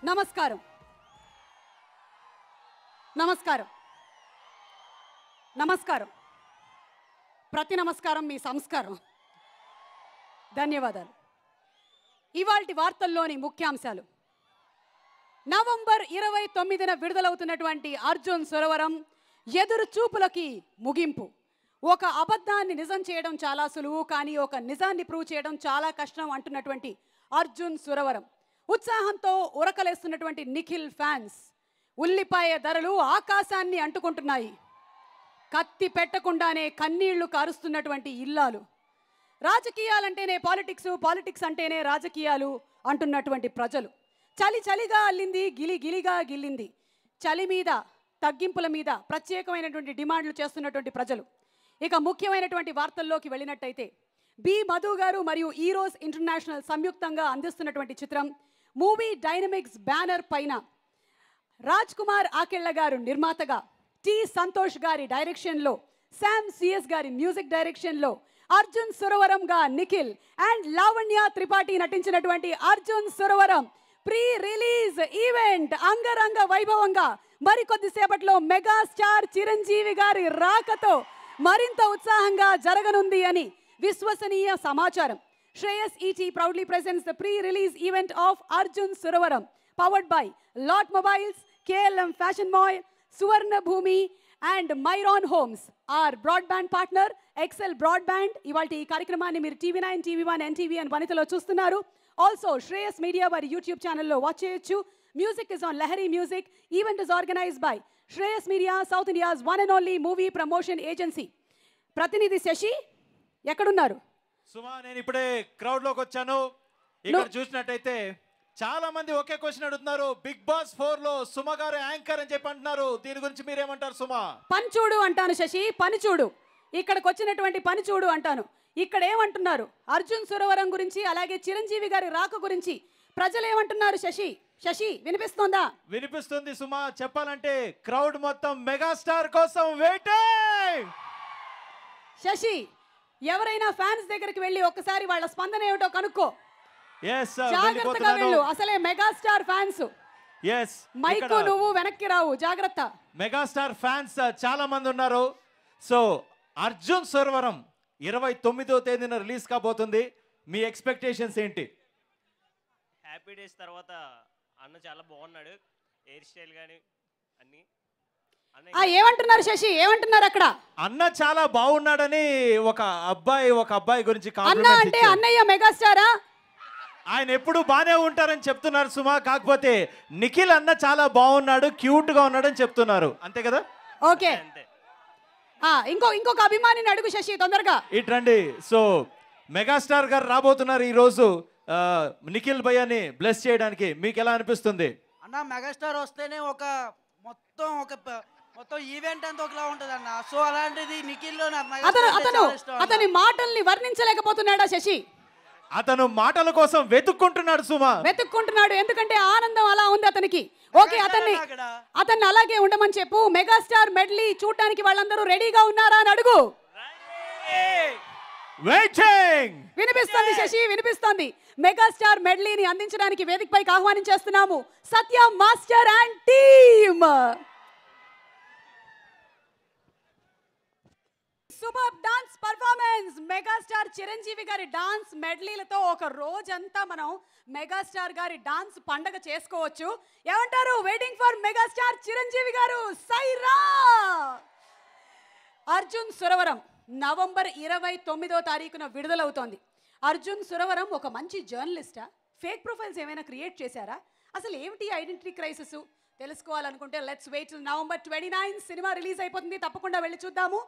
నమస్కారం నమస్కారం నమస్కారం ప్రతి నమస్కారం మీ సంస్కారం. ధన్యవాదాలు. ఇవాల్టి వార్తల్లోని ముఖ్యాంశాలు. నవంబర్ 29న విడుదలవుతున్నటువంటి అర్జున్ సురవరం ఎదురు చూపులకి ముగింపు. ఒక అబద్ధాన్ని నిజం చేయడం చాలా సులువు, కానీ ఒక నిజాన్ని ప్రూవ్ చేయడం చాలా కష్టం అంటున్నటువంటి అర్జున్ సురవరం. ఉత్సాహంతో ఉరకలేస్తున్నటువంటి నిఖిల్ ఫ్యాన్స్. ఉల్లిపాయ ధరలు ఆకాశాన్ని అంటుకుంటున్నాయి. కత్తి పెట్టకుండానే కన్నీళ్లు కారుస్తున్నటువంటి ఇల్లాలు. రాజకీయాలంటేనే పాలిటిక్స్, పాలిటిక్స్ అంటేనే రాజకీయాలు అంటున్నటువంటి ప్రజలు. చలి చలిగా అల్లింది, గిలి గిలిగా గిల్లింది. చలి మీద, తగ్గింపుల మీద ప్రత్యేకమైనటువంటి డిమాండ్లు చేస్తున్నటువంటి ప్రజలు. ఇక ముఖ్యమైనటువంటి వార్తల్లోకి వెళ్ళినట్టయితే, బి మధు గారు మరియు ఈరోస్ ఇంటర్నేషనల్ సంయుక్తంగా అందిస్తున్నటువంటి చిత్రం మూవీ డైనమిక్స్ బ్యానర్ పైన రాజ్ కుమార్ ఆకెళ్ళ గారు నిర్మాతగా, టి సంతోష్ గారి డైరెక్షన్లో, శామ్ సిఎస్ గారి మ్యూజిక్ డైరెక్షన్లో అర్జున్ సురవరంగా నిఖిల్ అండ్ లావణ్య త్రిపాఠి నటించినటువంటి Arjun Suravaram pre release event అంగరంగ వైభవంగా మరికొద్దిసేపట్లో మెగాస్టార్ చిరంజీవి గారి రాకతో మరింత ఉత్సాహంగా జరగనుంది అని విశ్వసనీయ సమాచారం. Shreyas ET proudly presents the pre-release event of Arjun Suravaram, powered by Lot Mobiles, KLM Fashion Mall, Suvarna Bhumi and Myron Homes. Our broadband partner, XL Broadband. ఇవాల్టి ఈ కార్యక్రమాన్ని మీరు TV9, TV1, NTV and వనితలో చూస్తున్నారు. Also, Shreyas Media వారి YouTube ఛానల్లో watch చేయొచ్చు. Music is on Lahari Music. Event is organized by Shreyas Media, South India's one and only movie promotion agency. ప్రతినిధి శశి ఎక్కడున్నారు? సుమా, నేను ఇప్పుడే క్రౌడ్ లోకి వచ్చాను. ఇక్కడ చూసినట్టయితే చాలా మంది ఒకే క్వశ్చన్ అడుగుతున్నారు. బిగ్ బాస్ 4 లో సుమ గారు యాంకర్ అని చెప్పి అంటున్నారు. దీని గురించి మీరేమంటారు సుమా? పని చూడు అంటాను శశి, పని చూడు. ఇక్కడికి వచ్చినటువంటి పని చూడు అంటాను. ఇక్కడ ఏమంటున్నారు అర్జున్ సురవరం గురించి, అలాగే చిరంజీవి గారి రాక గురించి ప్రజలు ఏమంటున్నారు శశి? శశి వినిపిస్తుందా? వినిపిస్తుంది సుమా. చెప్పాలంటే క్రౌడ్ మొత్తం మెగాస్టార్ కోసం వెయిటింగ్. శశి, ఎవరైనా ఫ్యాన్స్ దగ్గరికి వెళ్ళి ఒక్కసారి వాళ్ళ స్పందన ఏమిటో కనుక్కో. జాగ్రత్తగా వెళ్ళు, అసలే మెగాస్టార్ ఫ్యాన్స్. మైకు నువ్వు వెనక్కి రావు, జాగ్రత్త. మెగాస్టార్ ఫ్యాన్స్ చాలా మంది ఉన్నారు. సో అర్జున్ సురవరం 29వ తేదీన రిలీజ్ కాబోతుంది. మీ ఎక్స్పెక్టేషన్స్ ఏంటి? హ్యాపీ డేస్ తర్వాత అన్న చాలా బాగున్నాడు, హెయిర్ స్టైల్ కానీ అన్ని. ఏమంటున్నారు శశి, ఏమంటున్నారు అక్కడ? అన్న చాలా బాగున్నాడని ఒక అబ్బాయి గురించి అన్న అంటే అన్నయ్య మెగాస్టారా? ఆయన ఎప్పుడు బానే ఉంటారని చెప్తున్నారు సుమా. కాకపోతే నిఖిల్ అన్న చాలా బాగున్నాడు, క్యూట్ గా ఉన్నాడని చెప్తున్నారు. అంతే కదా? ఓకే, ఇంకొక అభిమానిని అడుగు శశి తొందరగా. ఇట్రండి. సో మెగాస్టార్ గారు రాబోతున్నారు ఈ రోజు నిఖిల్ భయ్యాని బ్లెస్ చేయడానికి. మీకు ఎలా అనిపిస్తుంది అన్న? మెగాస్టార్ వస్తేనే మొత్తం ఈవెంట్ అంతా ఒకలా ఉంటది అన్న. సో అలాంటిది నిఖిల్ అతని మాటల్ని వర్ణించలేకపోతున్నాడా శశి? అతను మాటల కోసం వెతుక్కుంటున్నాడు సుమా, వెతుక్కుంటున్నాడు. ఎందుకంటే ఆనందం అలా ఉంది అతనికి. ఓకే, అతన్ని అలాగే ఉండమని చెప్పు. మెగాస్టార్ మెడ్లీ చూడటానికి వాళ్ళందరూ రెడీగా ఉన్నారా అని అడుగు. వినిపిస్తుంది శశి, వినిపిస్తుంది. మెగాస్టార్ మెడ్లీని అందించడానికి వేదికపైకి ఆహ్వానించేస్తున్నాము Satya master and team. Super dance performance. Megastar Chiranjeevi గారి డాన్స్ మెడ్లీలతో ఒక రోజంతా మనం మెగాస్టార్ గారి డాన్స్ పండగ చేసుకోవచ్చు. ఏమంటారు? వెయిటింగ్ ఫర్ మెగాస్టార్ చిరంజీవి గారు. సైరా. అర్జున్ సురవరం నవంబర్ 29వ తారీఖున విడుదలవుతోంది. అర్జున్ సురవరం ఒక మంచి జర్నలిస్టా? ఫేక్ ప్రొఫైల్స్ ఏమైనా క్రియేట్ చేశారా? అసలు ఏమిటి ఐడెంటిటీ క్రైసిస్? తెలుసుకోవాలనుకుంటే let's wait till November 29. Cinema release అయిపోతుంది, తప్పకుండా వెళ్ళి చూద్దాము.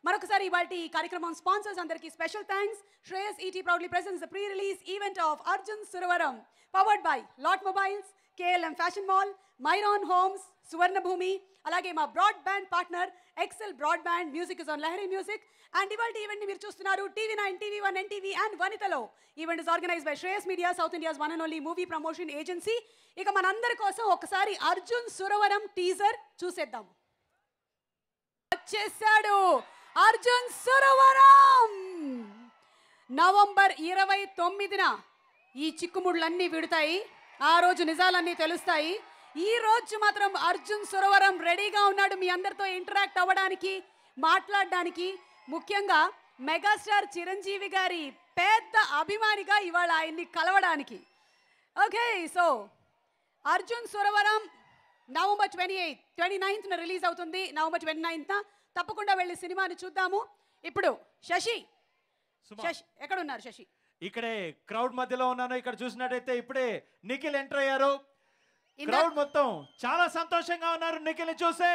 మరొకసారి ఇవాల్టి కార్యక్రమం స్పాన్సర్స్ అందరికీ special thanks. Shreyas ET proudly presents the pre release event of Arjun Suravaram, powered by Lot mobiles, KLM fashion mall, Myron homes, Suvarna Bhoomi, అలాగే మా broadband partner XL broadband. Music is on Lahari music. And ఇవాల్టి ఈవెంట్ ని మీరు చూస్తున్నారు TV9, TV1, NTV అండ్ వనితలో. Event is organized by Shreyas media, South India's one and only movie promotion agency. ఇక మనందరి కోసం ఒకసారి అర్జున్ సురవరం టీజర్ చూసేద్దాం. వచ్చేసాడు అర్జున్ సురవరం. నవంబర్ 29న ఈ చిక్కుముళ్ళన్నీ విడుతాయి. ఆ రోజు నిజాలన్నీ తెలుస్తాయి. ఈ రోజు మాత్రం అర్జున్ సురవరం రెడీగా ఉన్నాడు మీ అందరితో ఇంటరాక్ట్ అవ్వడానికి, మాట్లాడడానికి. ముఖ్యంగా మెగాస్టార్ చిరంజీవి గారి పెద్ద అభిమానిగా ఇవాళ ఆయన్ని కలవడానికి. Okay, so Arjun Suravaram November 29th release అవుతుంది. నవంబర్ 29th తప్పకుండా వెళ్ళి సినిమాని చూద్దాము. ఇప్పుడు శశి ఎక్కడున్నారు? శశి ఇక్కడే క్రౌడ్ మధ్యలో ఉన్నాను. ఇక్కడ చూసినట్టయితే ఇప్పుడే నిఖిల్ ఎంటర్ అయ్యారు. క్రౌడ్ మొత్తం చాలా సంతోషంగా ఉన్నారు నిఖిల్ చూసి.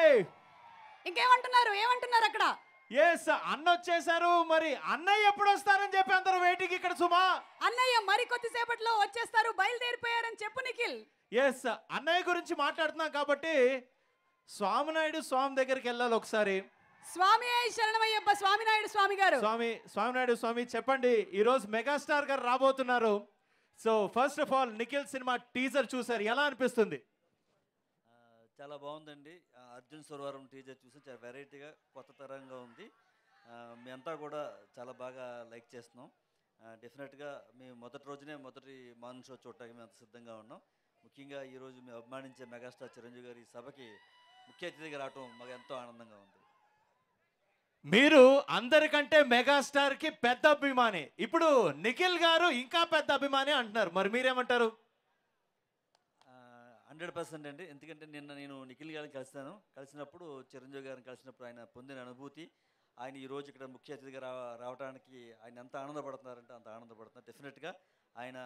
ఏమంటున్నారు అక్కడ? ఎస్, అన్న వచ్చేసారు. మరి అన్నయ్య ఎప్పుడు వస్తారని చెప్పి అందరూ వెయిటింగ్ ఇక్కడ. సుమా, అన్నయ్య మరి కొద్దిసేపట్లో వచ్చేస్తారు, బయలుదేరిపోయారని చెప్పు నిఖిల్. ఎస్, అన్నయ్య గురించి మాట్లాడుతున్నాం కాబట్టి స్వామినాయుడు స్వామి దగ్గరికి వెళ్ళాలి ఒకసారి. స్వామి శరణమయ్యప్ప స్వామినాయుడు స్వామి గారు. స్వామినాయుడు స్వామి, చెప్పండి, ఈరోజు మెగాస్టార్ గారు రాబోతున్నారు. So first of all Nikhil cinema teaser చూసారు, ఎలా అనిపిస్తుంది? చాలా బాగుందండి. అర్జున్ సురవరం టీజర్ చూసి చాలా వెరైటీగా కొత్త తరంగా ఉంది. మీ అంతా కూడా చాలా బాగా లైక్ చేస్తున్నాం. డెఫినెట్గా మేము మొదటి రోజునే మొదటి మార్నింగ్ షో చూడటానికి మేము అంత సిద్ధంగా ఉన్నాం. ముఖ్యంగా ఈరోజు మేము అభిమానించే మెగాస్టార్ చిరంజీవి గారి సభకి ముఖ్య అతిథిగా రావడం మాకు ఎంతో ఆనందంగా ఉంది. మీరు అందరికంటే మెగాస్టార్ కి పెద్ద అభిమాని, ఇప్పుడు నిఖిల్ గారు ఇంకా పెద్ద అభిమాని అంటున్నారు, మరి మీరేమంటారు? 100% అండి. ఎందుకంటే నిన్న నేను నిఖిల్ గారిని కలిసినప్పుడు చిరంజీవి గారిని కలిసినప్పుడు ఆయన పొందిన అనుభూతి, ఆయన ఈరోజు ఇక్కడ ముఖ్య అతిథిగా రావడానికి ఆయన ఎంత ఆనందపడుతున్నారంటే అంత ఆనందపడుతున్నారు. డెఫినెట్గా ఆయన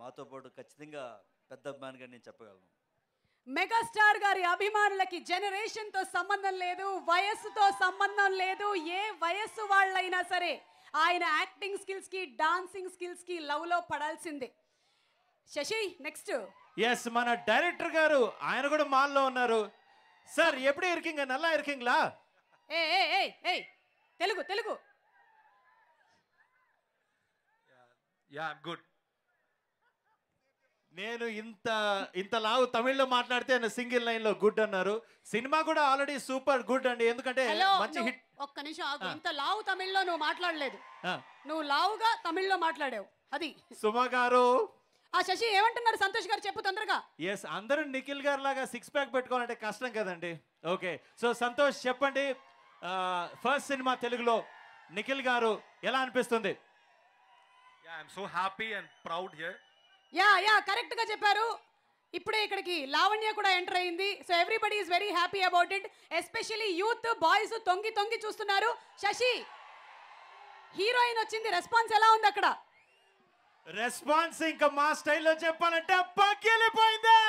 మాతో పాటు ఖచ్చితంగా పెద్ద అభిమానిగా నేను చెప్పగలను. మెగాస్టార్ గారి అభిమానులకి జనరేషన్ తో సంబంధం లేదు, వయస్సుతో సంబంధం లేదు. ఏ వయస్సు వాళ్ళైనా సరే ఆయన యాక్టింగ్ స్కిల్స్ కి, డాన్సింగ్ స్కిల్స్ కి లవ్ లో పడాల్సిందే. శశి నెక్స్ట్. ఎస్, మన డైరెక్టర్ గారు ఆయన కూడా మాల్లో ఉన్నారు. సార్ ఎప్పుడు ఇరికింగ్ నల్లా ఇరికింగ్లా? ఏ ఏ ఏ ఏ తెలుగు తెలుగు. Yeah good. నేను ఇంత లావు తమిళ్లో మాట్లాడితే సింగిల్ లైన్ లో గుడ్ అన్నారు. సినిమా కూడా ఆల్రెడీ సూపర్ గుడ్ అండి, ఎందుకంటే మంచి హిట్. ఒక్క నిమిషం ఆగు. ఇంత లావు తమిళ్లో నువ్వు మాట్లాడలేదు, నువ్వు లావుగా తమిళ్లో మాట్లాడావు. అది సుమా గారు. ఆ శశి ఏమంటున్నారు? సంతోష్ గారు చెప్పు తొందరగా. ఎస్, అందరూ నిఖిల్ గారు లాగా 6 ప్యాక్ పెట్టుకోవాలంటే కష్టం కదండి. ఓకే, సో సంతోష్ చెప్పండి, ఫస్ట్ సినిమా తెలుగులో నిఖిల్ గారు ఎలా అనిపిస్తుంది? I'm so happy and proud here. Yeah correct గా చెప్పారు. ఇప్పుడే ఇక్కడికి లావణ్య కూడా ఎంటర్ అయింది. So everybody is very happy about it. Especially youth boys తొంగి చూస్తున్నారు. శశి, హీరోయిన్ వచ్చింది, రెస్పాన్స్ ఎలా ఉంది అక్కడ? రెస్పాన్స్ ఇంకా మా స్టైల్లో చెప్పాలంటే పగిలిపోయింది.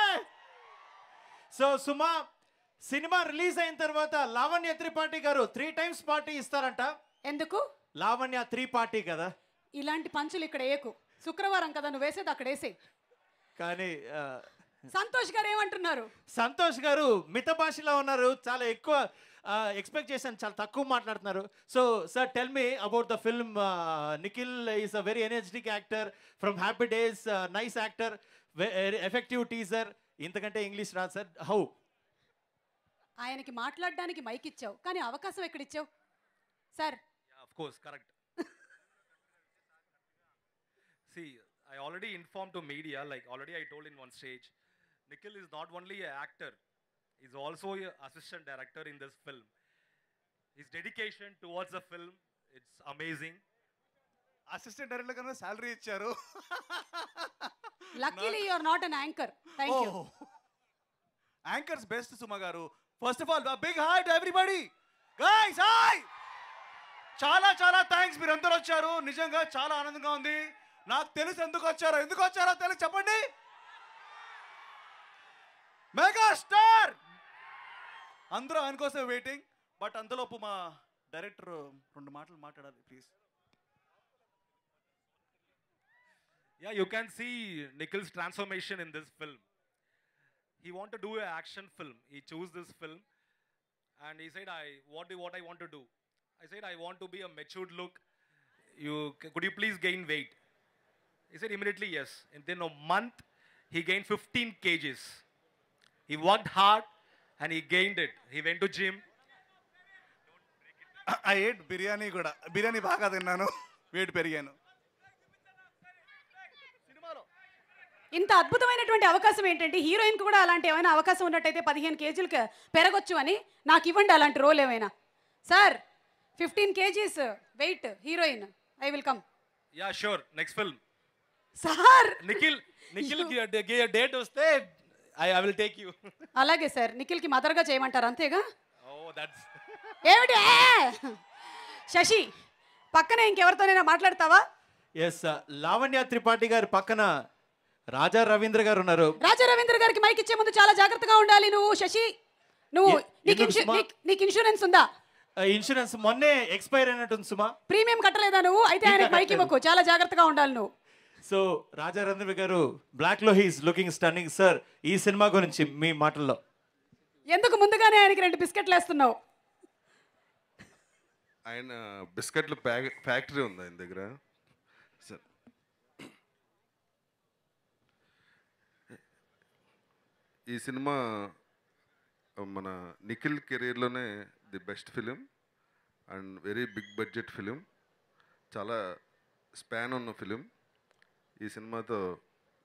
సో సుమా, సినిమా రిలీజ్ అయిన తర్వాత లావణ్య త్రిపాఠి గారు 3 times పార్టీ ఇస్తారంట. ఎందుకు? లావణ్య 3 పార్టీ కదా. ఇలాంటి పంచులు ఇక్కడ ఏకు. శుక్రవారం కదా నువ్వు వేసేది, అక్కడ వేసే. కానీ సంతోష్ గారు ఏమంటున్నారు? సంతోష్ గారు మిత భాషలో ఉన్నారు, చాలా ఎక్కువ ఎక్స్పెక్ట్ చేశాను, చాలా తక్కువ మాట్లాడుతున్నారు. So sir, tell me about the film. Nikhil is a very energetic actor from happy days, nice actor, effective teaser. ఇంతకంటే ఇంగ్లీష్ రాదు సార్. హౌ? ఆయనకి మాట్లాడడానికి మైక్ ఇచ్చావు, కానీ అవకాశం ఎక్కడ ఇచ్చావు sir? Of course, correct. See, I already informed to media, like already I told in one stage, Nikhil is not only an actor, he's also an assistant director in this film. His dedication towards the film, it's amazing. Assistant director కన్నా salary ఇచ్చారు. Luckily you are not an anchor. Thank you. Anchors best Suma గారు. First of all big hi to everybody. Guys hi. చాలా చాలా thanks, మీరందరూ వచ్చారు. నిజంగా చాలా ఆనందంగా ఉంది. నాకు తెలుసు ఎందుకు వచ్చారో తెలుసు, చెప్పండి. మెగాస్టార్ అందరూ ఆయన కోసం వెయిటింగ్. బట్ అంతలోపు మా డైరెక్టర్ 2 మాటలు మాట్లాడాలి please. Yeah, you can see Nikhil's transformation in this film. He wanted to do an action film. He chose this film and he said, what I want to do. I said, I want to be a matured look. Could you please gain weight? He said immediately yes. And then a month, he gained 15 kgs. He worked hard and he gained it. He went to gym. I ate biryani కూడా. బిర్యానీ బాగా తిన్నాను, wait పెరిగాను. ఇంత అద్భుతమైనటువంటి అవకాశం ఏంటంటే హీరోయిన్కి కూడా అలాంటి ఏమైనా అవకాశం ఉన్నట్టయితే 15 కేజీలకు పెరగొచ్చు అని నాకు ఇవ్వండి అలాంటి రోల్ ఏమైనా. Sir 15 kgs weight heroine, I will come. Yeah, sure. Next film. Sir Nikhil date వస్తే I will take you. అలాగే సార్, నిఖిల్కి మదర్గా చేయమంటారు అంతేగా? Oh, that's ఏమిటి శశి పక్కనే ఇంకెవరితోనైనా మాట్లాడతావా? ఎస్, లావణ్య త్రిపాఠి గారి పక్కన రాజా రవీంద్ర గారు ఉన్నారు. రాజా రవీంద్ర గారికి మైక్ ఇచ్చే ముందు చాలా జాగ్రత్తగా ఉండాలి నువ్వు. శశి నువ్వు నీకు ఇన్సూరెన్స్ ఉందా? ఇన్సూరెన్స్ మొన్నే ఎక్స్పైర్ అయినట్టుంది సుమా. ప్రీమియం కట్టలేదా నువ్వు? అయితే ఆయనకి మైక్ ఇవ్వకు, చాలా జాగ్రత్తగా ఉండాలి నువ్వు. సో రాజా రవీంద్ర గారు బ్లాక్ లో హీస్ లుకింగ్ స్టన్నింగ్. సార్ ఈ సినిమా గురించి మీ మాటల్లో. ఎందుకు ముందుగానే ఆయనకి 2 బిస్కెట్లు వేస్తున్నావు? ఆయన బిస్కెట్ల ఫ్యాక్టరీ ఉంది ఆయన దగ్గర. సార్ ఈ సినిమా మన నిఖిల్ కెరీర్లోనే the best film and very big budget film, చాలా స్పాన్ ఉన్న ఫిలిం. ఈ సినిమాతో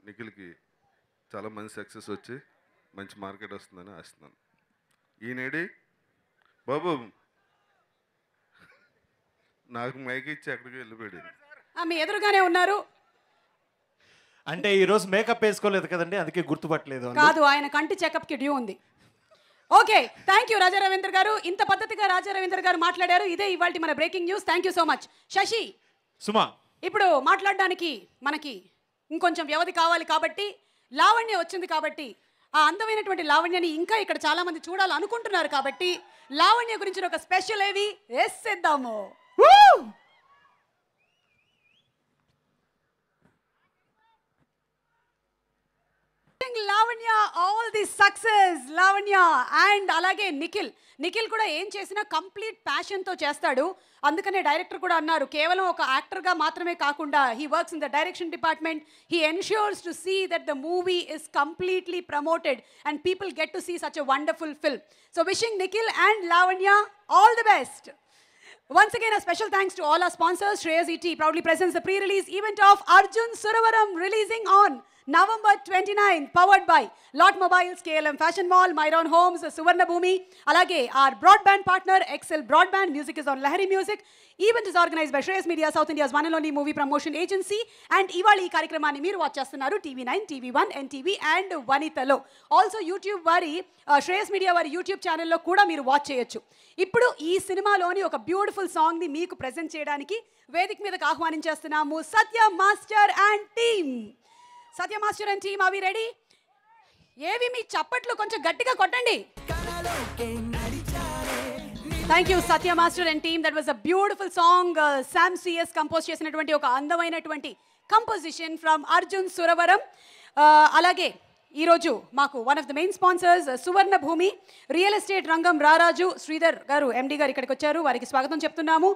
నిఖిల్కి చాలా మంచి సక్సెస్ వచ్చి మంచి మార్కెట్ వస్తుందని ఆశిస్తున్నాను. ఈయనేడి బాబు నాకు మైక్ ఇచ్చి ఎక్కడికి వెళ్ళిపోయాడు. మీ ఎదురుగానే ఉన్నారు. అంటే ఈ రోజు మేకప్ వేసుకోలేదు కదండి, అందుకే గుర్తుపట్టలేదు. కాదు, ఆయన కంటి చెకప్ కి డ్యూ ఉంది. Okay, thank you Raja Ravindra గారు. ఇంత పద్ధతిగా రాజా రవీంద్ర గారు మాట్లాడారు. ఇదే ఇవాళ మన breaking news. Thank you so much. Shashi, Suma, ఇప్పుడు మాట్లాడడానికి మనకి ఇంకొంచెం వ్యవధి కావాలి కాబట్టి, లావణ్య వచ్చింది కాబట్టి, ఆ అందమైనటువంటి లావణ్యని ఇంకా ఇక్కడ చాలా మంది చూడాలనుకుంటున్నారు కాబట్టి లావణ్య గురించి ఒక స్పెషల్ ఏవి వేసేద్దాము. Lavanya, all the success Lavanya. And అలాగే నిఖిల్ కూడా ఏం చేసినా కంప్లీట్ ప్యాషన్తో చేస్తాడు. అందుకనే డైరెక్టర్ కూడా అన్నారు, కేవలం ఒక యాక్టర్గా మాత్రమే కాకుండా he works in the direction department. He ensures to see that the movie is completely promoted and people get to see such a wonderful film. So wishing Nikhil and Lavanya all the best. Once again, a special thanks to all our sponsors. Shreyas ET proudly presents the pre-release event of Arjun Suravaram, releasing on November 29th, powered by Lot Mobiles, KLM Fashion Mall, Myron Homes, Suvarna Bhumi. Alage, our broadband partner, Excel Broadband. Music is on Lahari Music. Event is organized by Shreyas Media, South India's one and only movie promotion agency. And Ivali Karikramani Meer watch chestunaru TV9, TV1, NTV and Vanitalo. Also YouTube vari Shreyas Media vari YouTube channel lo kuda meer watch cheyochu. ఇప్పుడు ఈ సినిమాలోని ఒక beautiful song ని మీకు present చేయడానికి వేదిక మీదకి ఆహ్వానించేస్తున్నాము Satya master and team. Satya master and team, అవి రెడీ? ఏవి మీ చప్పట్లు కొంచెం గట్టిగా కొట్టండి. Thank you Satya master and team. That was a beautiful song. Sam CS compose చేసినటువంటి ఒక అందమైనటువంటి కంపోజిషన్ ఫ్రమ్ అర్జున్ సురవరం. అలాగే ఈరోజు మాకు one of the main sponsors Suvarna Bhoomi real estate రంగం రారాజు శ్రీధర్ గారు ఎండి గారు ఇక్కడికి వచ్చారు, వారికి స్వాగతం చెప్తున్నాము.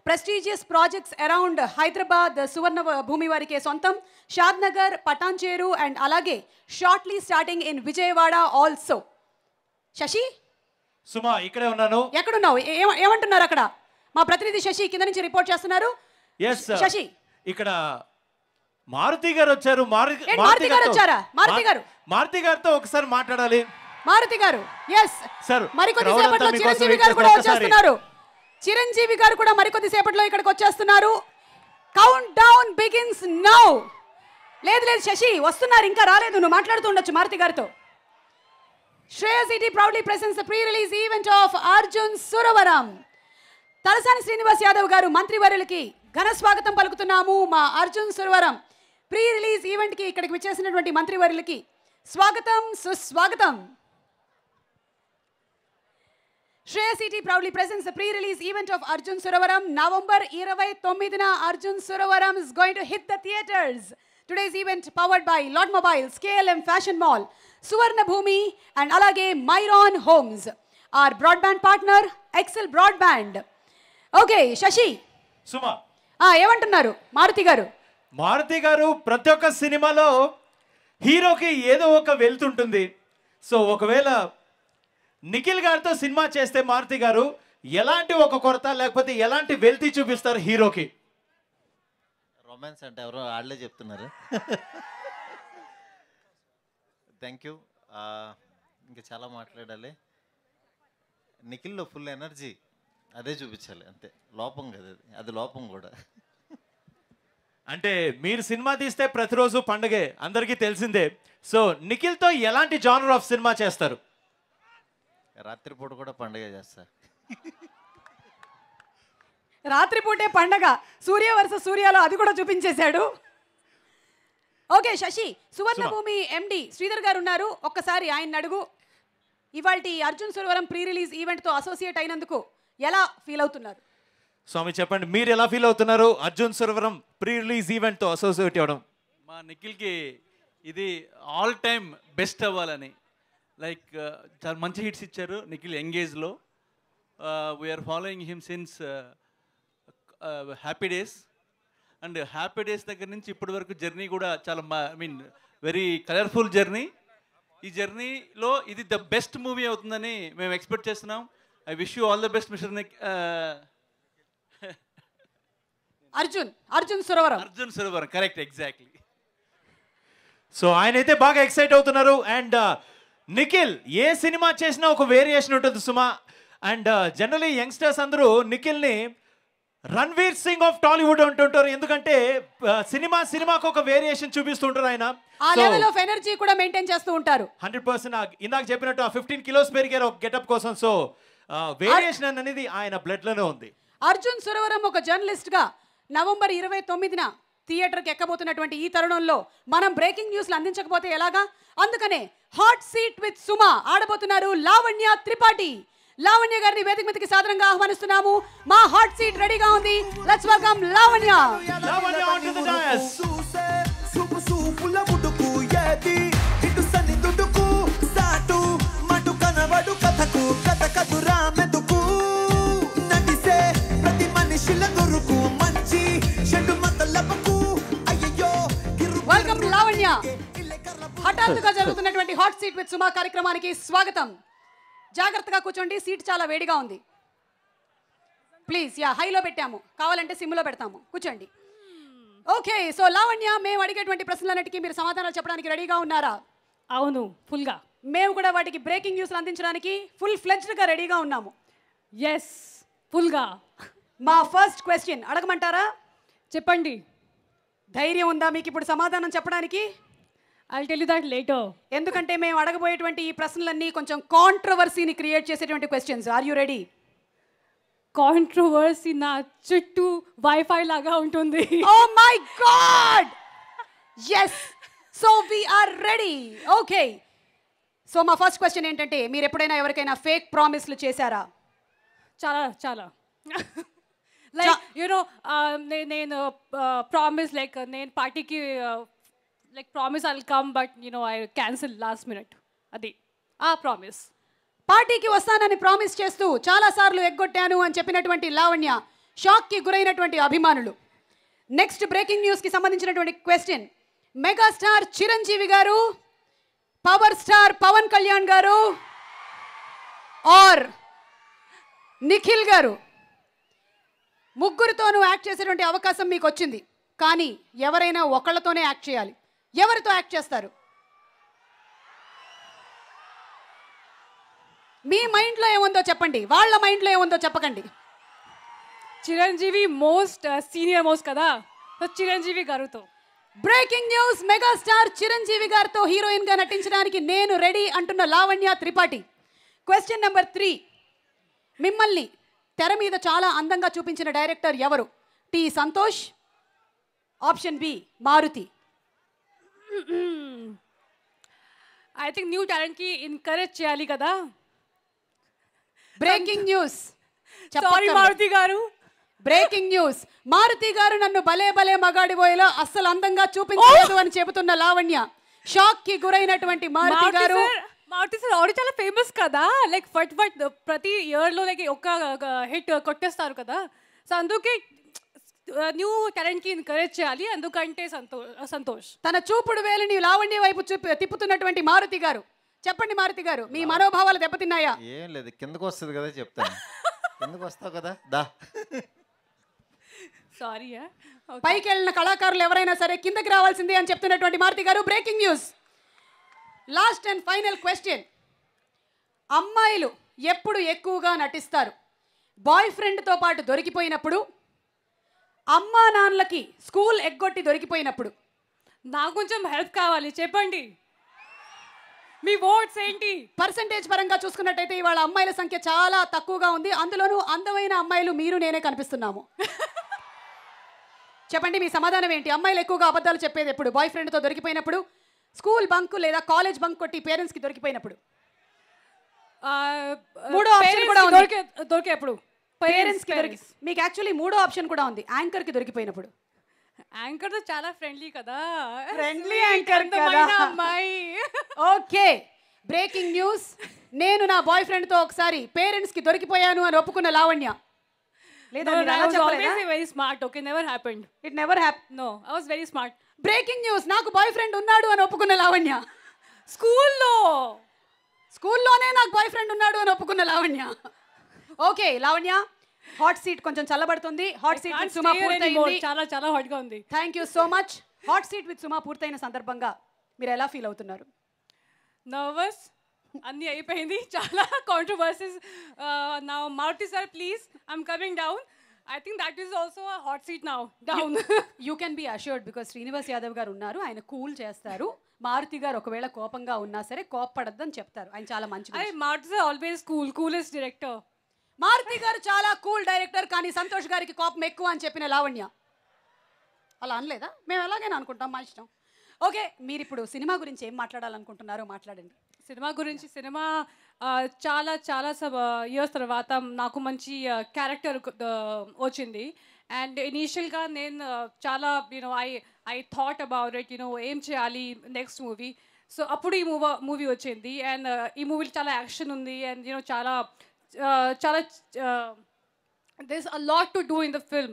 Prestigious projects around Hyderabad Suvarna Bhoomi వారికి సొంతం. షాద్ నగర్, పటాన్చేరు అండ్ అలాగే shortly starting in Vijayawada also. Shashi, Suma ఇక్కడే ఉన్నాను. ఎక్కడున్నావు? ఏమంటున్నారు అక్కడ? మా ప్రతినిధి శశి కింద నుంచి రిపోర్ట్ చేస్తున్నారు. శశి, ఇక్కడ మారుతి గారు వచ్చారు. మారుతి గారు వచ్చారా? మారుతి గారితో ఒకసారి మాట్లాడాలి. మారుతి గారు, ఎస్ సార్. మరికొద్ది సేపట్లో చిరంజీవి గారు కూడా వచ్చేస్తున్నారు. చిరంజీవి గారు కూడా మరికొద్ది సేపట్లో ఇక్కడికి వచ్చేస్తున్నారు. Count down begins now. లేదు శశి వస్తున్నారు, ఇంకా రాలేదు, నువ్వు మాట్లాడుతూ ఉండొచ్చు మారుతి గారితో. Shreyas ET proudly presents the pre-release event of Arjun Suravaram. Talasani Srinivas Yadav గారు మంత్రివర్యులకి ఘన స్వాగతం పలుకుతున్నాము. మా Arjun Suravaram pre release event కి ఇక్కడికి విచ్చేసినటువంటి మంత్రివర్యులకి స్వాగతం, సుస్వాగతం. Shreyas ET proudly presents the pre-release event of Arjun Suravaram. November 29న Arjun Suravaram is going to hit the theaters. Today's event powered by Lot Mobiles, KLM Fashion Mall, Suvarna Bhumi and alage Myron Homes. Our broadband partner, Excel Broadband. Okay, Shashi. సుమా, ఏమంటున్నారు మారుతి గారు? మారుతి గారు ప్రతి ఒక్క సినిమాలో హీరోకి ఏదో ఒక వెళ్తుంటుంది. So ఒకవేళ నిఖిల్ గారితో సినిమా చేస్తే మారుతి గారు ఎలాంటి ఒక కొరత లేకపోతే ఎలాంటి వెల్తి చూపిస్తారు హీరోకి? రొమాన్స్ అంటే ఎవరో ఆడలే చెప్తున్నారు. Thank you. ఇంకా చాలా మాట్లాడాలి. నిఖిల్లో ఫుల్ ఎనర్జీ, అదే చూపించాలి అంతే. లోపం కదా అది, అది లోపం కూడా. అంటే మీరు సినిమా తీస్తే ప్రతిరోజు పండగే, అందరికీ తెలిసిందే. సో నిఖిల్తో ఎలాంటి జానర్ ఆఫ్ సినిమా చేస్తారు? రాత్రిపూట కూడా పండుగ చేస్తా. రాత్రిపూటే పండగ, సూర్య వర్సెస్ సూర్యలో అది కూడా చూపించేశాడు. ఓకే శశి, సువర్ణభూమి ఎండి శ్రీధర్ గారు ఉన్నారు, ఒక్కసారి ఆయన అడుగు. ఇవాల్టి అర్జున్ సురవరం ప్రీ రిలీజ్ ఈవెంట్తో అసోసియేట్ అయినందుకు ఎలా ఫీల్ అవుతున్నారు? స్వామి చెప్పండి, మీరు ఎలా ఫీల్ అవుతున్నారు అర్జున్ సురవరం ప్రీ రిలీజ్ ఈవెంట్తో అసోసియేట్ అవ్వడం? మా నిఖిల్కి ఇది ఆల్ టైమ్ బెస్ట్ అవ్వాలని, లైక్ చాలా మంచి హిట్స్ ఇచ్చారు నిఖిల్ యంగేజ్లో. We're following him since happy days, and happy days దగ్గర నుంచి ఇప్పటి వరకు జర్నీ కూడా చాలా I mean very colourful journey. ఈ జర్నీలో ఇది ద బెస్ట్ మూవీ అవుతుందని మేము ఎక్స్పెక్ట్ చేస్తున్నాం. I wish you all the best mister Arjun Suravaram. Correct, exactly. So ఆయన అయితే బాగా ఎక్సైట్ అవుతున్నారు. అండ్ నిఖిల్ ఏ సినిమా చేసినా ఒక వేరియేషన్ ఉంటుంది సుమా. అండ్ జనరలీ యంగ్స్టర్స్ అందరూ నిఖిల్ని రణ్వీర్ సింగ్ ఆఫ్ టాలీవుడ్ అంటుంటారు, ఎందుకంటే సినిమాకు ఒక వేరియేషన్ చూపిస్తుంటారు ఆయన. ఆ లెవెల్ ఆఫ్ ఎనర్జీ కూడా మెయింటైన్ చేస్తూ ఉంటారు. 100% ఇందాక చెప్పినట్టు ఆ 15 కిలోస్ పెరిగారు ఒక గెటప్ కోసం. సో వేరియేషన్ అనేది ఆయన బ్లడ్ లోనే ఉంది. అర్జున్ సురవరం ఒక జర్నలిస్ట్ గా నవంబర్ 29న థియేటర్కి ఎక్కబోతున్నటువంటి ఈ తరుణంలో మనం బ్రేకింగ్ న్యూస్లు అందించకపోతే ఎలాగా? అందుకనే హాట్ సీట్ విత్ సుమా ఆడబోతున్నారు లావణ్య త్రిపాఠి. లావణ్య గారిని వేదిక మీదకి సాదరంగా ఆహ్వానిస్తున్నాము. మా హాట్ సీట్ రెడీగా ఉంది. Let's welcome Lavanya. Lavanya on to the dais. సూపు సూపుల ముడుకు ఏది ఇటు సని దుడుకు సాటు మటు కనబడు కథకు కథ కదురా మెదుకు నడిసే ప్రతి మనిషిల దొరుకు మంచి చెడు మతలబకు అయ్యో. వెల్కమ్ లావణ్య. హఠాత్తుగా జరుగుతున్నటువంటి హాట్ సీట్ విత్ సుమా కార్యక్రమానికి స్వాగతం. జాగ్రత్తగా కూర్చోండి, సీట్ చాలా వేడిగా ఉంది. ప్లీజ్ హైలో పెట్టాము, కావాలంటే సిమ్లో పెడతాము, కూర్చోండి. ఓకే, సో లావణ్య, మేము అడిగేటువంటి ప్రశ్నలన్నిటికీ మీరు సమాధానాలు చెప్పడానికి రెడీగా ఉన్నారా? అవును, ఫుల్గా. మేము కూడా వాటికి బ్రేకింగ్ న్యూస్లు అందించడానికి ఫుల్ ఫ్లెడ్జ్డ్గా రెడీగా ఉన్నాము. ఎస్, ఫుల్గా. మా ఫస్ట్ క్వశ్చన్ అడగమంటారా? చెప్పండి. ధైర్యం ఉందా మీకు ఇప్పుడు సమాధానం చెప్పడానికి? I'll tell you that later. ఎందుకంటే మేము అడగబోయేటువంటి ఈ ప్రశ్నలన్నీ కొంచెం కాంట్రవర్సీని క్రియేట్ చేసేటువంటి questions. Are you ready? Controversy నా చుట్టూ వైఫై లాగా ఉంటుంది. Oh my God, yes. So we are ready. Okay, so మా ఫస్ట్ క్వశ్చన్ ఏంటంటే, మీరు ఎప్పుడైనా ఎవరికైనా ఫేక్ ప్రామిస్లు చేశారా? చాలా లైక్ యూనో నేను ప్రామిస్ లైక్ నేను పార్టీకి like promise I'll come but I cancel last minute. అది ఆ ప్రామిస్. పార్టీకి వస్తానని ప్రామిస్ చేస్తూ చాలాసార్లు ఎగ్గొట్టాను అని చెప్పినటువంటి లావణ్య షాక్కి గురైనటువంటి అభిమానులు. నెక్స్ట్ బ్రేకింగ్ న్యూస్కి సంబంధించినటువంటి క్వశ్చన్, మెగాస్టార్ చిరంజీవి గారు, పవర్ స్టార్ పవన్ కళ్యాణ్ గారు ఆర్ నిఖిల్ గారు ముగ్గురితోనూ యాక్ట్ చేసేటువంటి అవకాశం మీకు వచ్చింది, కానీ ఎవరైనా ఒకళ్ళతోనే యాక్ట్ చేయాలి. ఎవరితో యాక్ట్ చేస్తారు? మీ మైండ్లో ఏముందో చెప్పండి, వాళ్ళ మైండ్లో ఏముందో చెప్పకండి. చిరంజీవి మోస్ట్ సీనియర్ మోస్ట్ కదా, సో చిరంజీవి గారితో. బ్రేకింగ్ న్యూస్, మెగాస్టార్ చిరంజీవి గారితో హీరోయిన్ గా నటించడానికి నేను రెడీ అంటున్న లావణ్య త్రిపాఠి. క్వశ్చన్ నెంబర్ 3, మిమ్మల్ని తెర మీద చాలా అందంగా చూపించిన డైరెక్టర్ ఎవరు? T Santhosh, option B Maruthi. I think new టాలెంట్కి ఎంకరేజ్ చేయాలి కదా. బ్రేకింగ్ న్యూస్, సారీ మారుతి గారు. బ్రేకింగ్ న్యూస్, మారుతి గారు నన్ను భలే భలే మగాడి బోయలో అస్సలు అందంగా చూపించలేదు అని చెబుతున్న లావణ్య షాక్ కి గురైనటువంటి మారుతి గారు. మారుతి సార్ ఆల్రెడీ చాలా ఫేమస్ కదా, లైక్ ఫట్ ప్రతి ఇయర్లో లైక్ ఒక హిట్ కొట్టేస్తారు కదా, సో అందుకే న్యూ టాలెంట్కి ఎంకరేజ్ చేయాలి, అందుకంటే సంతోష్. తన చూపుడు వేలుని లావణ్య వైపు తిప్పుతున్నటువంటి మారుతి గారు. చెప్పండి మారుతి గారు, మీ మనోభావాలు దెబ్బతిన్నాయా? ఏం లేదు, కిందకు వస్తుంది కదా చెప్తాను. కిందకు వస్తావు కదా, దా. సారీ, పైకి వెళ్ళిన కళాకారులు ఎవరైనా సరే కిందకి రావాల్సిందే అని చెప్తున్నటువంటి మారుతి గారు. Breaking news, last and final question. అమ్మాయిలు ఎప్పుడు ఎక్కువగా నటిస్తారు? బాయ్ ఫ్రెండ్తో పాటు దొరికిపోయినప్పుడు, అమ్మా నాన్నలకి స్కూల్ ఎగ్గొట్టి దొరికిపోయినప్పుడు. నాకు కొంచెం హెల్ప్ కావాలి, చెప్పండి మీ ఓట్స్ ఏంటి? పర్సంటేజ్ పరంగా చూసుకున్నట్టయితే ఇవాళ అమ్మాయిల సంఖ్య చాలా తక్కువగా ఉంది. అందులోనూ అందమైన అమ్మాయిలు మీరు నేనే కనిపిస్తున్నాము. చెప్పండి మీ సమాధానం ఏంటి? అమ్మాయిలు ఎక్కువగా అబద్ధాలు చెప్పేది ఎప్పుడు? బాయ్ ఫ్రెండ్తో దొరికిపోయినప్పుడు, స్కూల్ బంక్ లేదా కాలేజ్ బంక్ కొట్టి పేరెంట్స్కి దొరికిపోయినప్పుడు. మూడో ఆప్షన్ కూడా ఉంది. దొరికేప్పుడు పేరెంట్స్కి దొరికి, మీకు యాక్చువల్లీ మూడో ఆప్షన్ కూడా ఉంది, యాంకర్కి దొరికిపోయినప్పుడు. యాంకర్ తో చాలా ఫ్రెండ్లీ కదా. ఫ్రెండ్లీ యాంకర్ అమ్మాయి. Okay, breaking news. నేను నా బాయ్ ఫ్రెండ్ తో ఒకసారి పేరెంట్స్ కి దొరికిపోయాను అని ఒప్పుకున్న లావణ్య. లేదా very smart. Okay, never happened. It never happen. No, I was very smart. Breaking news. నాకు బాయ్ ఫ్రెండ్ ఉన్నాడు అని ఒప్పుకున్న లావణ్య. స్కూల్లోనే నాకు బాయ్ ఫ్రెండ్ ఉన్నాడు అని ఒప్పుకున్న Lavanya. Okay Lavanya, hot seat కొంచెం చల్లబడుతుంది. హాట్ సీట్ విత్ సుమా పూర్తయింది. చాలా చాలా హాట్ గా ఉంది. Thank you so much. Hot seat with Suma పూర్తయిన సందర్భంగా మీరు ఎలా ఫీల్ అవుతున్నారు? నర్వస్, అన్నీ అయిపోయింది. చాలా కాంట్రవర్సీస్. నా Maruthi sir please, I'm coming down. I think that is also a hot seat now. Down. You can be assured because Srinivas Yadav గారు ఉన్నారు. ఆయన కూల్ చేస్తారు. మారుతి గారు ఒకవేళ కోపంగా ఉన్నా సరే కోపపడద్దని చెప్తారు. ఆయన చాలా మంచి. Maruthi sir always cool, coolest director. Maruthi garu చాలా కూల్ డైరెక్టర్, కానీ సంతోష్ గారికి కోపం ఎక్కువ అని చెప్పిన లావణ్య. అలా అనలేదా? మేము ఎలాగైనా అనుకుంటాం, మా ఇష్టం. ఓకే, మీరు ఇప్పుడు సినిమా గురించి ఏం మాట్లాడాలనుకుంటున్నారో మాట్లాడండి. సినిమా గురించి, సినిమా చాలా చాలా ఇయర్స్ తర్వాత నాకు మంచి క్యారెక్టర్ వచ్చింది. అండ్ ఇనీషియల్గా నేను చాలా ఐ థాట్ అబౌట్ ఇట్, ఏం చేయాలి నెక్స్ట్ మూవీ. సో అప్పుడు ఈ మూవీ వచ్చింది. అండ్ ఈ మూవీలో చాలా యాక్షన్ ఉంది. అండ్ చాలా చాలా there's a lot to do in the film.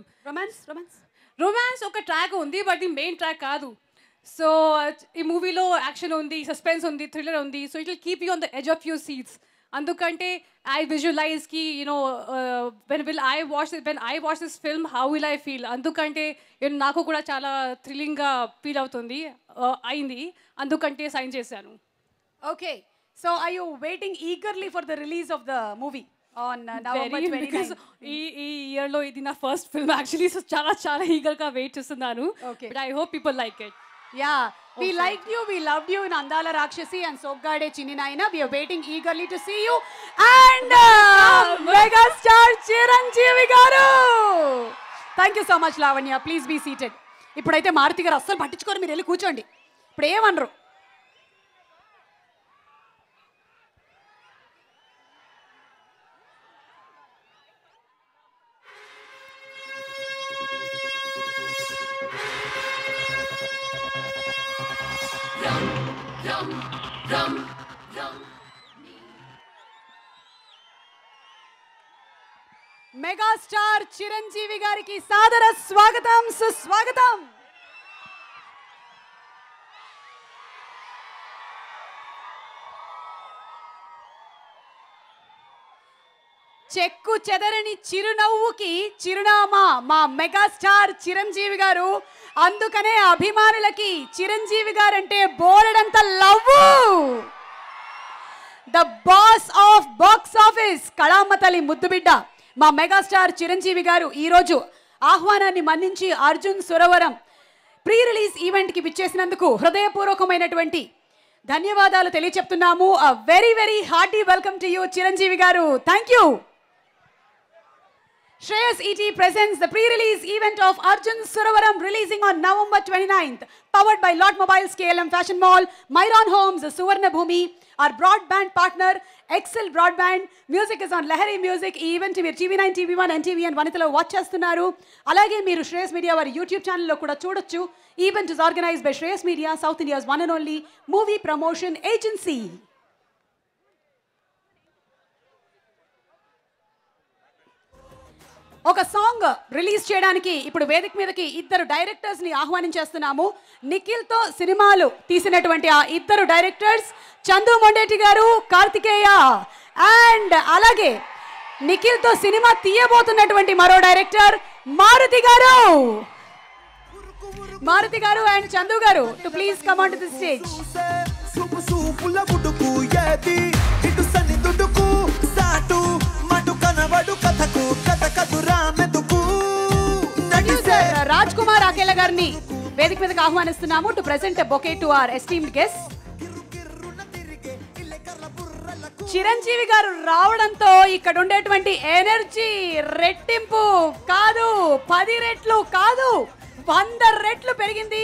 Romance ఒక ట్రాక్ ఉంది, బట్ ఈ మెయిన్ ట్రాక్ కాదు. సో ఈ మూవీలో యాక్షన్ ఉంది, సస్పెన్స్ ఉంది, థ్రిల్లర్ ఉంది. So it will keep you on the edge of your seats. అందుకంటే ఐ విజువలైజ్కి when I watch this film how will I feel. అందుకంటే నాకు కూడా చాలా థ్రిల్లింగ్గా ఫీల్ అవుతుంది అయింది. అందుకంటే సైన్ చేశాను. Okay, so are you waiting eagerly for the release of the movie on November 29? ఈ ఇయర్లో ఇది నా ఫస్ట్ ఫిల్మ్ యాక్చువల్లీ. సో చాలా చాలా ఈగర్గా వెయిట్ చేస్తున్నాను. But I hope people like it. Yeah, we liked you, we loved you in Andala Rakshasi and Sogade Chinninaina. We are waiting eagerly to see you. And megastar Chiranjeevi garu. Thank you so much Lavanya. Please be seated. ఇప్పుడైతే మారుతి గారు అస్సలు పట్టించుకోరు, మీరు వెళ్ళి కూర్చోండి. ఇప్పుడు ఏమనరు. Megastar Chiranjeevi గారికి సాదర స్వాగతం, సుస్వాగతం. చెక్కు చెదరని చిరునవ్వుకి చిరునామా మా మెగాస్టార్ చిరంజీవి గారు. అందుకనే అభిమానులకి చిరంజీవి గారంటే బోలెడంత love. The boss of box office, కళామతలి ముద్దుబిడ్డ మా మెగాస్టార్ చిరంజీవి గారు ఈరోజు ఆహ్వానాన్ని మన్నించి అర్జున్ సురవరం ప్రీ రిలీజ్ ఈవెంట్కి విచ్చేసినందుకు హృదయపూర్వకమైనటువంటి ధన్యవాదాలు తెలియచెప్తున్నాము. Very very hearty welcome to you Chiranjeevi గారు. Thank you. Shreyas ET presents the pre-release event of Arjun Suravaram, releasing on November 29th. Powered by Lot Mobiles, KLM Fashion Mall, Myron Homes, Suvarna Bhumi, our broadband partner, Excel Broadband. Music is on Lahari Music. ఈ event మీరు TV9, TV1, NTV and వనితలో watch చేస్తున్నారు. అలాగే మీరు Shreyas media వారి YouTube ఛానల్లో కూడా చూడొచ్చు. Event is organized by Shreyas media, South India's one and only movie promotion agency. ఒక సాంగ్ రిలీజ్ చేయడానికి ఇప్పుడు వేదిక మీదకి ఇద్దరు డైరెక్టర్స్ ని ఆహ్వానించేస్తున్నాము. నిఖిల్ తో సినిమాలు తీసినటువంటి ఆ ఇద్దరు డైరెక్టర్స్ చందు మొండేటి గారు, కార్తికేయ. అండ్ అలాగే నిఖిల్ తో సినిమా తీయబోతున్నటువంటి మరో డైరెక్టర్ మారుతి గారు. మారుతి గారు అండ్ చందు గారు to please come on to the stage. సూపు సూపుల ముడుకు ఏది ఇటు సని దుడుకు సాటు మటు కనబడు కథకు కథ కదురా మెతుకు ప్రొడ్యూసర్ రాజ్ కుమార్ అకేలా గారిని వేదిక మీదకి ఆహ్వానిస్తున్నాము to present bouquet to our esteemed guest. Chiranjeevi గారు రావడంతో ఇక్కడ ఉండేటువంటి ఎనర్జీ రెట్టింపు కాదు, 10 రెట్లు కాదు, 100 రెట్లు పెరిగింది.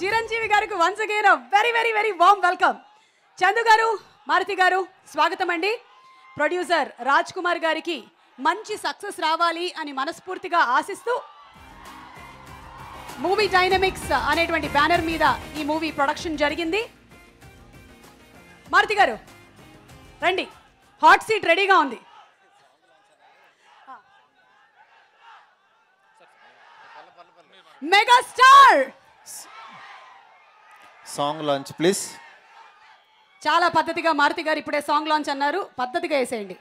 చిరంజీవి గారికి once again very very very warm welcome. Chandu garu, Maruthi గారు, స్వాగతం అండి. ప్రొడ్యూసర్ రాజ్ కుమార్ గారికి మంచి సక్సెస్ రావాలి అని మనస్ఫూర్తిగా ఆశిస్తూ మూవీ డైనమిక్స్ అనేటువంటి బ్యానర్ మీద ఈ మూవీ ప్రొడక్షన్ జరిగింది. మారుతి గారు రండి, హాట్ సీట్ రెడీగా ఉంది. Megastar song launch please. చాలా పద్ధతిగా మారుతి గారు ఇప్పుడే సాంగ్ లాంచ్ అన్నారు, పద్ధతిగా వేసేయండి.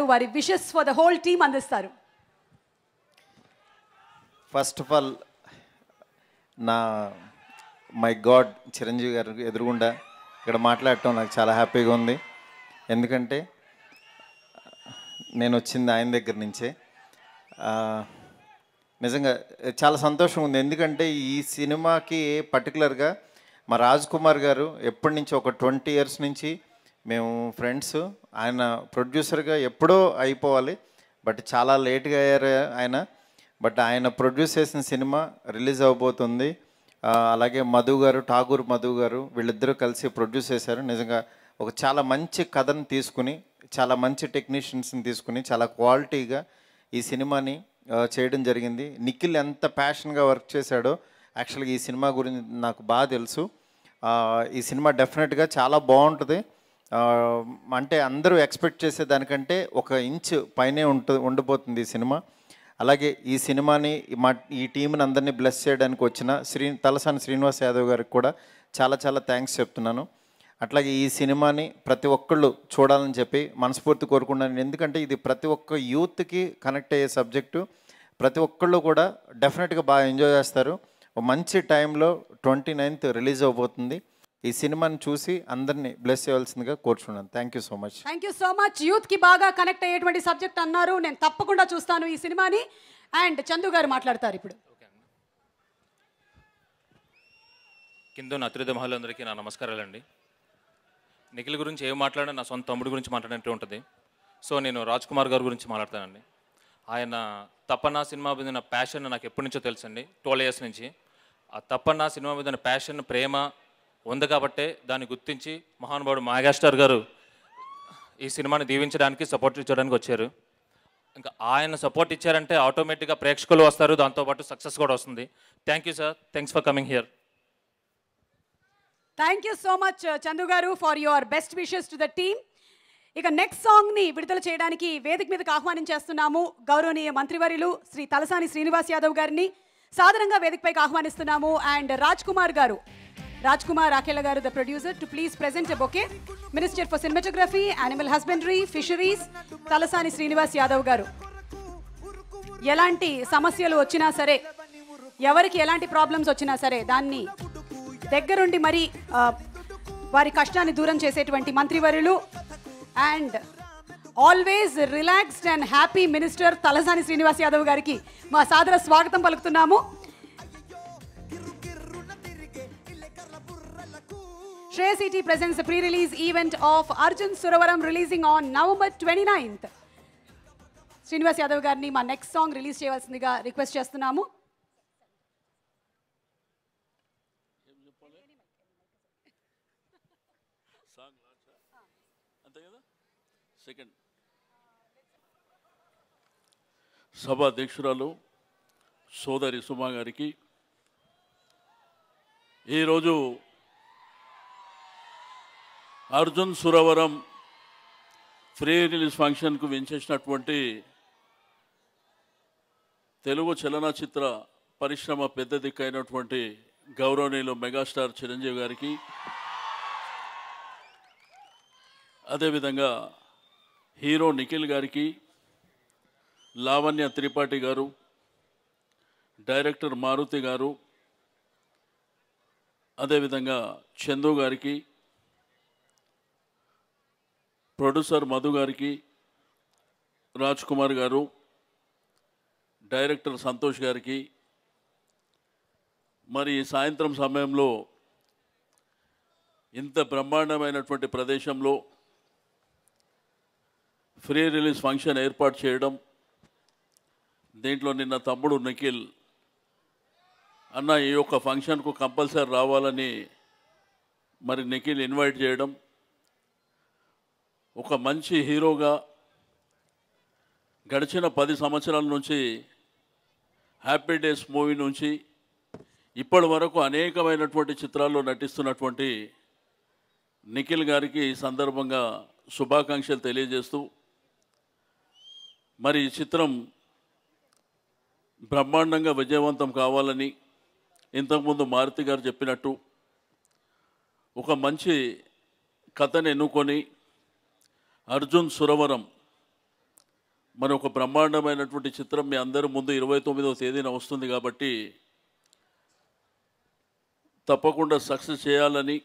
వారి wishes for the whole team అందిస్తారు. First of all my God Chiranjeevi గారు ఎదురుగుండా ఇక్కడ మాట్లాడటం నాకు చాలా హ్యాపీగా ఉంది. ఎందుకంటే నేను వచ్చింది ఆయన దగ్గర నుంచే. నిజంగా చాలా సంతోషం ఉంది. ఎందుకంటే ఈ సినిమాకి పర్టికులర్గా మా రాజ్ కుమార్ గారు ఎప్పటి నుంచి ఒక 20 years నుంచి మేము ఫ్రెండ్స్. ఆయన ప్రొడ్యూసర్గా ఎప్పుడో అయిపోవాలి, బట్ చాలా లేట్గా అయ్యారు ఆయన. బట్ ఆయన ప్రొడ్యూస్ చేసిన సినిమా రిలీజ్ అవబోతుంది. అలాగే మధు గారు, ఠాగూర్ మధు గారు, వీళ్ళిద్దరూ కలిసి ప్రొడ్యూస్ చేశారు. నిజంగా ఒక చాలా మంచి కథను తీసుకుని, చాలా మంచి టెక్నీషియన్స్ని తీసుకుని, చాలా క్వాలిటీగా ఈ సినిమాని చేయడం జరిగింది. నిఖిల్ ఎంత ప్యాషన్గా వర్క్ చేశాడో యాక్చువల్గా ఈ సినిమా గురించి నాకు బాగా తెలుసు. ఈ సినిమా డెఫినెట్గా చాలా బాగుంటుంది. అంటే అందరూ ఎక్స్పెక్ట్ చేసే దానికంటే 1 ఇంచ్ పైనే ఉండిపోతుంది ఈ సినిమా. అలాగే ఈ సినిమాని ఈ టీంని అందరినీ బ్లెస్ చేయడానికి వచ్చిన తలసాని శ్రీనివాస్ యాదవ్ గారికి కూడా చాలా చాలా థ్యాంక్స్ చెప్తున్నాను. అట్లాగే ఈ సినిమాని ప్రతి ఒక్కళ్ళు చూడాలని చెప్పి మనస్ఫూర్తి కోరుకున్నాను. ఎందుకంటే ఇది ప్రతి ఒక్క యూత్కి కనెక్ట్ అయ్యే సబ్జెక్టు. ప్రతి ఒక్కళ్ళు కూడా డెఫినెట్గా బాగా ఎంజాయ్ చేస్తారు. మంచి టైంలో 29th రిలీజ్ అవబోతుంది. ఈ సినిమాని చూసి అందరినీ బ్లెస్ చేయవలసిందిగా కోరుచున్నాను. Thank you so much. Thank you so much. యూత్కి బాగా కనెక్ట్ అయ్యేటువంటి సబ్జెక్ట్ అన్నారు, నేను తప్పకుండా చూస్తాను ఈ సినిమాని. అండ్ చందు గారు మాట్లాడతారు ఇప్పుడు. కింద అతిథి మహిళలందరికీ నా నమస్కారాలండి. నిఖిల్ గురించి ఏం మాట్లాడినా నా సొంత తమ్ముడి గురించి మాట్లాడినట్టు ఉంటుంది. సో నేను రాజ్ కుమార్ గారి గురించి మాట్లాడతానండి. ఆయన తప్పన్నా సినిమా మీద ఉన్న ప్యాషన్ నాకు ఎప్పటి నుంచో తెలుసండి, 12 years నుంచి. ఆ తప్పన్నా సినిమా మీద ఉన్న ప్యాషన్, ప్రేమ ఉంది కాబట్టే దాన్ని గుర్తించి మహానుభావుడు మెగాస్టార్ గారు ఈ సినిమాని దీవించడానికి, సపోర్ట్ ఇచ్చడానికి వచ్చారు. ఇంకా ఆయన సపోర్ట్ ఇచ్చారంటే ఆటోమేటిక్గా ప్రేక్షకులు వస్తారు, దాంతోపాటు సక్సెస్ కూడా వస్తుంది. Thank you sir, thanks for coming here. Thank you so much Chandu గారు for your best wishes to the team. ఇక నెక్స్ట్ సాంగ్ని విడుదల చేయడానికి వేదిక మీదకి ఆహ్వానించేస్తున్నాము గౌరవనీయ మంత్రివర్యులు శ్రీ తలసాని శ్రీనివాస్ యాదవ్ గారిని సాధారణంగా వేదికపైకి ఆహ్వానిస్తున్నాము. అండ్ రాజ్ కుమార్ అకేలా గారు, the producer, to please present a bouquet. Minister for cinematography, animal husbandry, fisheries Talasani Srinivas Yadav గారు. ఎలాంటి సమస్యలు వచ్చినా సరే, ఎవరికి ఎలాంటి ప్రాబ్లమ్స్ వచ్చినా సరే దాన్ని దగ్గరుండి మరి వారి కష్టాన్ని దూరం చేసేటువంటి మంత్రివర్యులు and always relaxed and happy minister Talasani Srinivas Yadav గారికి మా సాదర స్వాగతం పలుకుతున్నాము. Shreyas ET presents the pre-release event of Arjun Suravaram releasing on November 29th. Srinivas Yadav గారిని మా నెక్స్ట్ సాంగ్ రిలీజ్ చేయవలసిందిగా రిక్వెస్ట్ చేస్తున్నాము. సభ అధ్యక్షురాలు సోదరి సుమా గారికి, ఈరోజు అర్జున్ సురవరం ఫ్రీ రిలీజ్ ఫంక్షన్కు వించేసినటువంటి తెలుగు చలనచిత్ర పరిశ్రమ పెద్ద దిక్కైనటువంటి గౌరవనీయులు మెగాస్టార్ చిరంజీవి గారికి, అదేవిధంగా హీరో నిఖిల్ గారికి, లావణ్య త్రిపాఠి గారు, డైరెక్టర్ మారుతి గారు, అదేవిధంగా చందు గారికి, ప్రొడ్యూసర్ మధు గారికి, రాజ్ కుమార్ గారు, డైరెక్టర్ సంతోష్ గారికి, మరి ఈ సాయంత్రం సమయంలో ఇంత బ్రహ్మాండమైనటువంటి ప్రదేశంలో ఫ్రీ రిలీజ్ ఫంక్షన్ ఏర్పాటు చేయడం, దీంట్లో నిన్న తమ్ముడు నిఖిల్ అన్న ఈ యొక్క ఫంక్షన్కు కంపల్సరీ రావాలని మరి నిఖిల్ ఇన్వైట్ చేయడం, ఒక మంచి హీరోగా గడిచిన 10 సంవత్సరాల నుంచి హ్యాపీ డేస్ మూవీ నుంచి ఇప్పటి వరకు అనేకమైనటువంటి చిత్రాల్లో నటిస్తున్నటువంటి నిఖిల్ గారికి ఈ సందర్భంగా శుభాకాంక్షలు తెలియజేస్తూ, మరి ఈ చిత్రం బ్రహ్మాండంగా విజయవంతం కావాలని ఇంతకుముందు మారుతి గారు చెప్పినట్టు ఒక మంచి కథను ఎన్నుకొని అర్జున్ సురవరం మరి ఒక బ్రహ్మాండమైనటువంటి చిత్రం మీ అందరి ముందు 29వ తేదీన వస్తుంది కాబట్టి తప్పకుండా సక్సెస్ చేయాలని,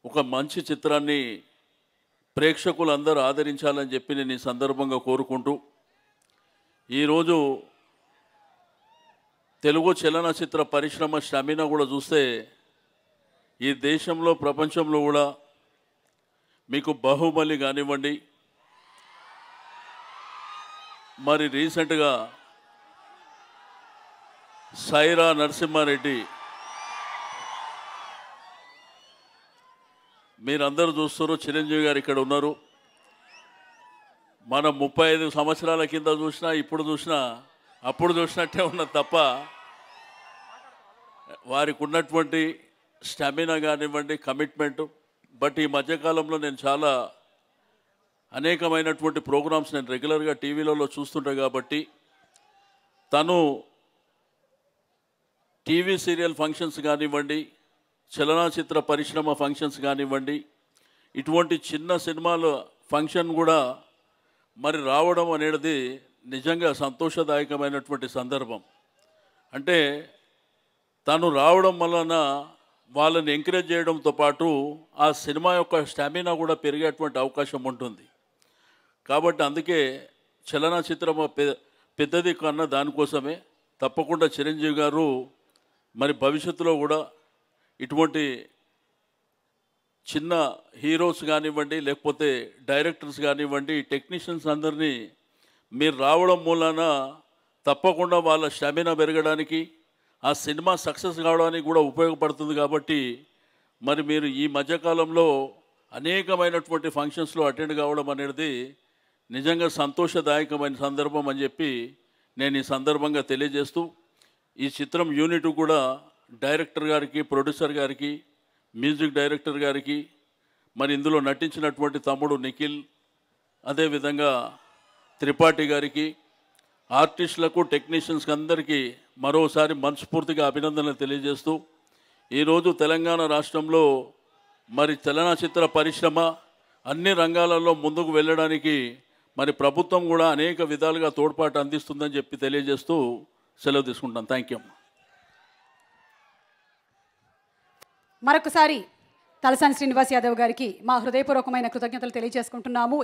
ఒక మంచి చిత్రాన్ని ప్రేక్షకులందరూ ఆదరించాలని చెప్పి నేను ఈ సందర్భంగా కోరుకుంటూ, ఈరోజు తెలుగు చలనచిత్ర పరిశ్రమ స్టామినా కూడా చూస్తే ఈ దేశంలో ప్రపంచంలో కూడా మీకు బాహుబలి కానివ్వండి, మరి రీసెంట్గా సైరా నరసింహారెడ్డి, మీరందరూ చూస్తారు, చిరంజీవి గారు ఇక్కడ ఉన్నారు. మనం 35 సంవత్సరాల కింద చూసినా ఇప్పుడు చూసినా అప్పుడు చూసినట్టే ఉన్నది తప్ప వారికి ఉన్నటువంటి స్టామినా కానివ్వండి, కమిట్మెంటు. బట్ ఈ మధ్యకాలంలో నేను చాలా అనేకమైనటువంటి ప్రోగ్రామ్స్ నేను రెగ్యులర్గా టీవీలలో చూస్తుంటా కాబట్టి తను టీవీ సీరియల్ ఫంక్షన్స్ కానివ్వండి, చలనచిత్ర పరిశ్రమ ఫంక్షన్స్ కానివ్వండి, ఇటువంటి చిన్న సినిమాల ఫంక్షన్ కూడా మరి రావడం అనేది నిజంగా సంతోషదాయకమైనటువంటి సందర్భం. అంటే తను రావడం వలన వాళ్ళని ఎంకరేజ్ చేయడంతో పాటు ఆ సినిమా యొక్క స్టామినా కూడా పెరిగేటువంటి అవకాశం ఉంటుంది. కాబట్టి అందుకే చలనచిత్రం పెద్దది కన్నా దానికోసమే తప్పకుండా చిరంజీవి గారు మరి భవిష్యత్తులో కూడా ఇటువంటి చిన్న హీరోస్ కానివ్వండి, లేకపోతే డైరెక్టర్స్ కానివ్వండి, టెక్నీషియన్స్ అందరినీ మీరు రావడం మూలాన తప్పకుండా వాళ్ళ స్టామినా పెరగడానికి, ఆ సినిమా సక్సెస్ కావడానికి కూడా ఉపయోగపడుతుంది. కాబట్టి మరి మీరు ఈ మధ్యకాలంలో అనేకమైనటువంటి ఫంక్షన్స్లో అటెండ్ కావడం అనేది నిజంగా సంతోషదాయకమైన సందర్భం అని చెప్పి నేను ఈ సందర్భంగా తెలియజేస్తూ, ఈ చిత్రం యూనిట్ కూడా డైరెక్టర్ గారికి, ప్రొడ్యూసర్ గారికి, మ్యూజిక్ డైరెక్టర్ గారికి, మరి ఇందులో నటించినటువంటి తమ్ముడు నిఖిల్, అదేవిధంగా త్రిపాఠి గారికి, ఆర్టిస్టులకు, టెక్నీషియన్స్కి అందరికీ మరోసారి మనస్ఫూర్తిగా అభినందనలు తెలియజేస్తూ, ఈరోజు తెలంగాణ రాష్ట్రంలో మరి చలనచిత్ర పరిశ్రమ అన్ని రంగాలలో ముందుకు వెళ్ళడానికి మరి ప్రభుత్వం కూడా అనేక విధాలుగా తోడ్పాటు అందిస్తుందని చెప్పి తెలియజేస్తూ సెలవు తీసుకుంటాను. Thank you. మరొకసారి తలసాని శ్రీనివాస్ యాదవ్ గారికి మా హృదయపూర్వకమైన కృతజ్ఞతలు తెలియజేసుకుంటున్నాము.